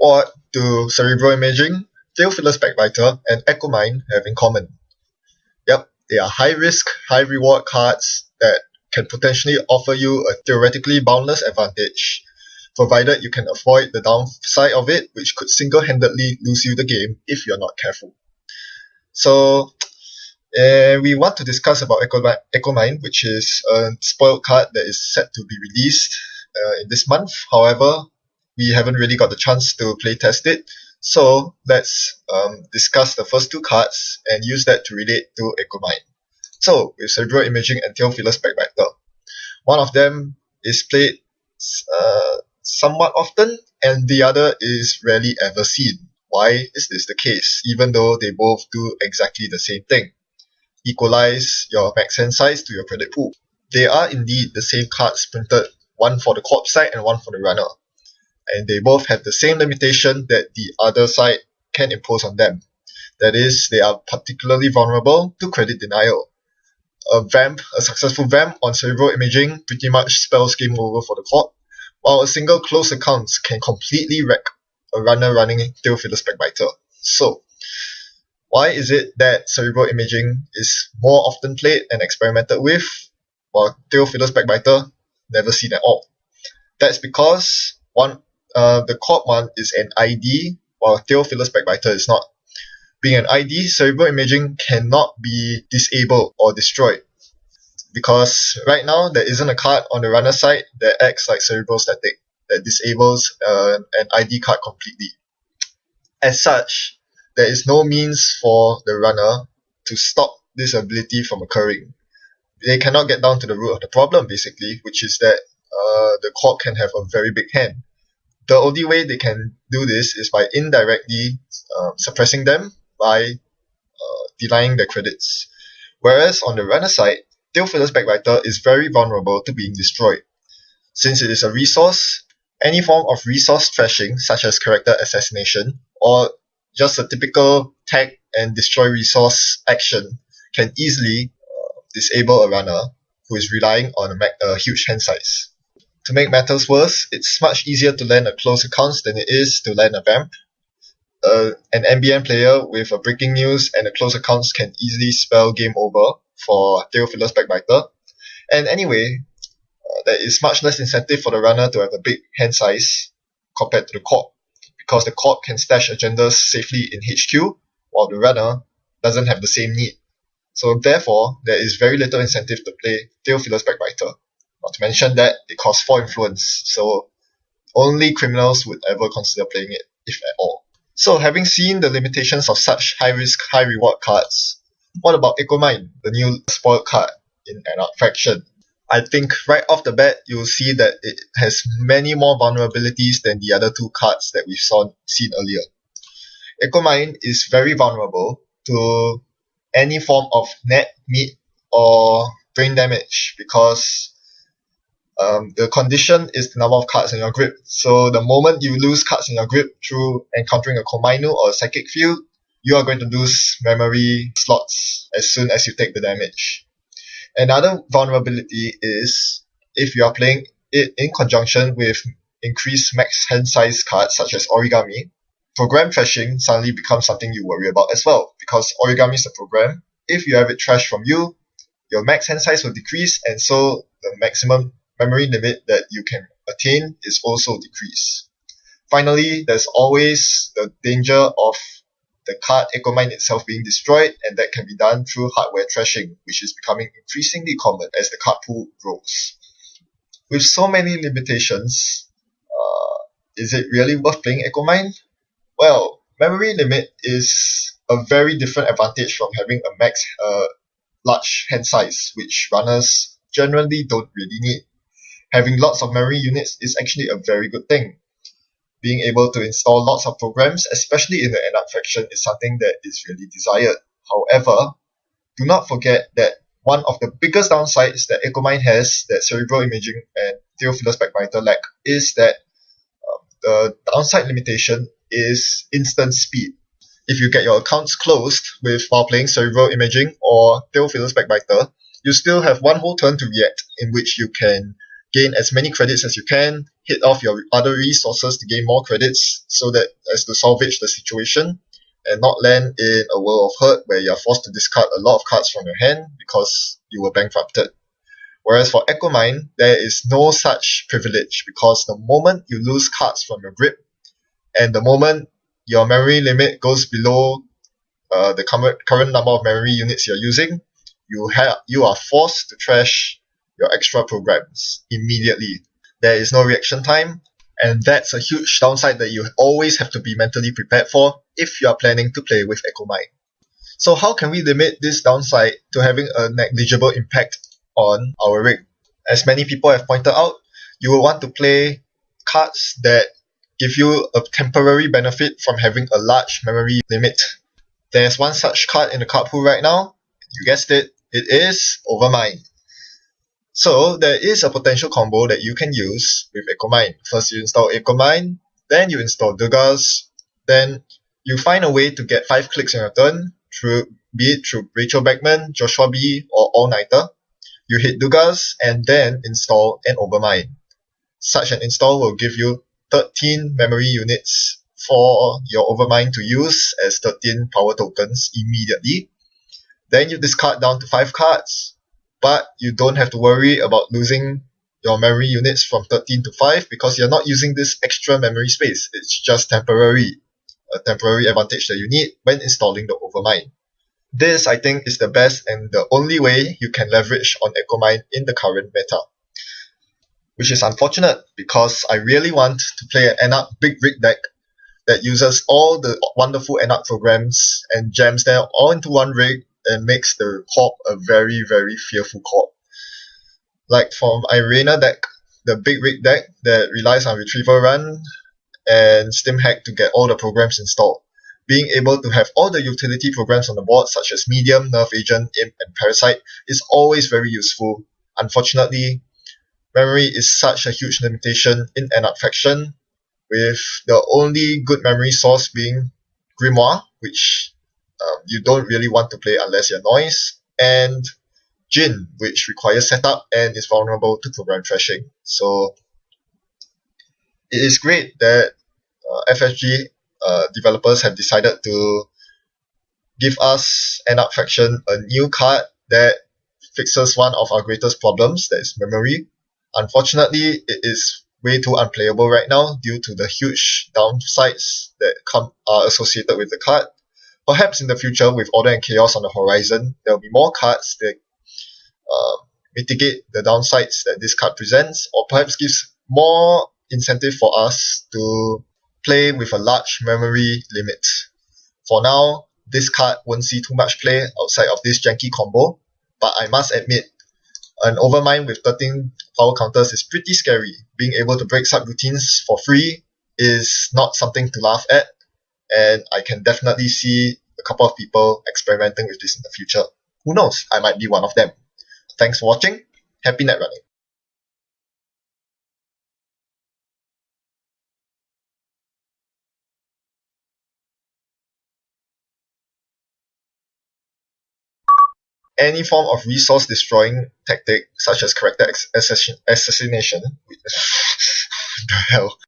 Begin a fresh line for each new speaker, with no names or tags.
What do Cerebral Imaging, Theophilus Bagbiter, and Ekomind have in common? Yep, they are high-risk, high-reward cards that can potentially offer you a theoretically boundless advantage, provided you can avoid the downside of it, which could single-handedly lose you the game if you're not careful. So, we want to discuss about Ekomind, which is a spoiled card that is set to be released in this month. However, we haven't really got the chance to play test it. So let's discuss the first two cards and use that to relate to Ekomind. So, with Cerebral Imaging and Theophilus Bagbiter, one of them is played somewhat often, and the other is rarely ever seen. Why is this the case, even though they both do exactly the same thing? Equalize your max hand size to your credit pool. They are indeed the same cards printed, one for the co-op side and one for the runner. And they both have the same limitation that the other side can impose on them. That is, they are particularly vulnerable to credit denial. A successful vamp on Cerebral Imaging pretty much spells game over for the co-op, while a single close account can completely wreck a runner running Theophilus Bagbiter. So, why is it that Cerebral Imaging is more often played and experimented with, while Theophilus Bagbiter never seen at all? That's because the co-op one is an ID, while Theophilus Bagbiter is not. Being an ID, Cerebral Imaging cannot be disabled or destroyed, because right now there isn't a card on the runner side that acts like Cerebral Static, that disables an ID card completely. As such, there is no means for the runner to stop this ability from occurring. They cannot get down to the root of the problem, basically, which is that the co-op can have a very big hand. The only way they can do this is by indirectly suppressing them by denying their credits. Whereas on the runner side, Theophilus Bagbiter is very vulnerable to being destroyed. Since it is a resource, any form of resource trashing, such as character assassination, or just a typical tag and destroy resource action, can easily disable a runner who is relying on a huge hand size. To make matters worse, it's much easier to land a close account than it is to land a vamp. An NBN player with a breaking news and a close account can easily spell game over for Theophilus Bagbiter. And anyway, there is much less incentive for the runner to have a big hand size compared to the co-op, because the co-op can stash agendas safely in HQ, while the runner doesn't have the same need. So therefore, there is very little incentive to play Theophilus Bagbiter. Not to mention that it costs 4 influence, so only criminals would ever consider playing it, if at all. So having seen the limitations of such high-risk, high-reward cards, what about Ekomind, the new spoiled card in an faction? I think right off the bat, you'll see that it has many more vulnerabilities than the other two cards that we've seen earlier. Ekomind is very vulnerable to any form of net, meat, or brain damage, because the condition is the number of cards in your grip. So the moment you lose cards in your grip through encountering a Komainu or a Psychic Field, you are going to lose memory slots as soon as you take the damage. Another vulnerability is if you are playing it in conjunction with increased max hand size cards such as Origami, program trashing suddenly becomes something you worry about as well, because Origami is a program. If you have it trashed from you, your max hand size will decrease, and so the maximum memory limit that you can attain is also decreased. Finally, there's always the danger of the card Ekomind itself being destroyed, and that can be done through hardware trashing, which is becoming increasingly common as the card pool grows. With so many limitations, is it really worth playing Ekomind? Well, memory limit is a very different advantage from having a max large hand size, which runners generally don't really need. Having lots of memory units is actually a very good thing. Being able to install lots of programs, especially in the NR faction, is something that is really desired. However, do not forget that one of the biggest downsides that Ekomind has that Cerebral Imaging and Theophilus Bagbiter lack is that the downside limitation is instant speed. If you get your accounts closed while playing Cerebral Imaging or Theophilus Bagbiter, you still have one whole turn to react, in which you can gain as many credits as you can, hit off your other resources to gain more credits so that as to salvage the situation and not land in a world of hurt where you're forced to discard a lot of cards from your hand because you were bankrupted. Whereas for Ekomind, there is no such privilege because the moment you lose cards from your grip and the moment your memory limit goes below the current number of memory units you're using, you are forced to trash your extra programs immediately. There is no reaction time, and that's a huge downside that you always have to be mentally prepared for if you are planning to play with Ekomind. So how can we limit this downside to having a negligible impact on our rig? As many people have pointed out, you will want to play cards that give you a temporary benefit from having a large memory limit. There's one such card in the card pool right now. You guessed it, it is Overmind. So there is a potential combo that you can use with Ekomind. First you install Ekomind, then you install Dugas, then you find a way to get 5 clicks on your turn, be it through Rachel Beckman, Joshua B, or All-Nighter. You hit Dugas and then install an Overmind. Such an install will give you 13 memory units for your Overmind to use as 13 power tokens immediately. Then you discard down to 5 cards, but you don't have to worry about losing your memory units from 13 to 5 because you're not using this extra memory space. It's just a temporary advantage that you need when installing the Overmind. This, I think, is the best and the only way you can leverage on Ekomind in the current meta. Which is unfortunate because I really want to play an Enarc big rig deck that uses all the wonderful Enarc programs and jams them all into one rig and makes the corp a very, very fearful corp. Like for my Arena deck, the big rig deck that relies on Retrieval Run and Stim Hack to get all the programs installed. Being able to have all the utility programs on the board such as Medium, Nerve Agent, Imp, and Parasite is always very useful. Unfortunately, memory is such a huge limitation in Enarc faction, with the only good memory source being Grimoire, which you don't really want to play unless you're Noise, and Jin, which requires setup and is vulnerable to program trashing. So it is great that FFG developers have decided to give us Enarc faction a new card that fixes one of our greatest problems, that is memory. Unfortunately, it is way too unplayable right now due to the huge downsides that are associated with the card. Perhaps in the future, with Order and Chaos on the horizon, there will be more cards that mitigate the downsides that this card presents, or perhaps gives more incentive for us to play with a large memory limit. For now, this card won't see too much play outside of this janky combo, but I must admit, an Overmind with 13 power counters is pretty scary. Being able to break subroutines for free is not something to laugh at, and I can definitely see a couple of people experimenting with this in the future. Who knows, I might be one of them. Thanks for watching. Happy net running. Any form of resource destroying tactic, such as character assassination, what the hell?